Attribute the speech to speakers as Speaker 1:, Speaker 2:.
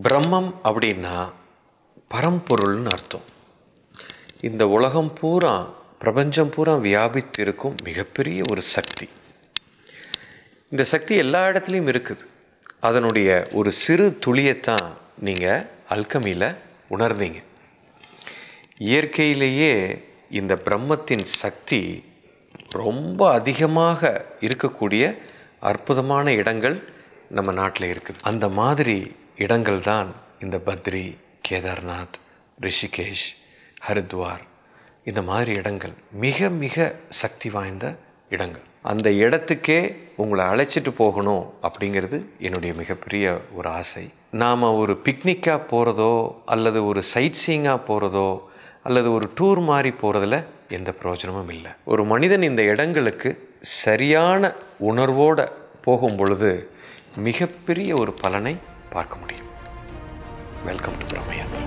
Speaker 1: பிரம்மம் அப்படின்னா பரம்பொருள்னு அர்த்தம். இந்த உலகம் பூரா, பிரபஞ்சம் பூரா வியாபித்து இருக்கும் மிகப்பெரிய ஒரு சக்தி. இந்த சக்தி எல்லா இடத்துலையும் இருக்குது. அதனுடைய ஒரு சிறு துளியைத்தான் நீங்கள் அல்கமியில் உணர்ந்தீங்க. இயற்கையிலேயே இந்த பிரம்மத்தின் சக்தி ரொம்ப அதிகமாக இருக்கக்கூடிய அற்புதமான இடங்கள் நம்ம நாட்டில் இருக்குது. அந்த மாதிரி இடங்கள் தான் இந்த பத்ரி, கேதார்நாத், ரிஷிகேஷ், ஹரித்வார், இந்த மாதிரி இடங்கள் மிக மிக சக்தி வாய்ந்த இடங்கள். அந்த இடத்துக்கே உங்களை அழைச்சிட்டு போகணும் அப்படிங்கிறது என்னுடைய மிகப்பெரிய ஒரு ஆசை. நாம் ஒரு பிக்னிக்காக போகிறதோ அல்லது ஒரு சைட் சீயிங்காக போகிறதோ அல்லது ஒரு டூர் மாதிரி போகிறதுல எந்த பிரயோஜனமும் இல்லை. ஒரு மனிதன் இந்த இடங்களுக்கு சரியான உணர்வோடு போகும் பொழுது மிகப்பெரிய ஒரு பலனை பார்க்க முடியும். வெல்கம் டு பிரம்ம யாத்ரா.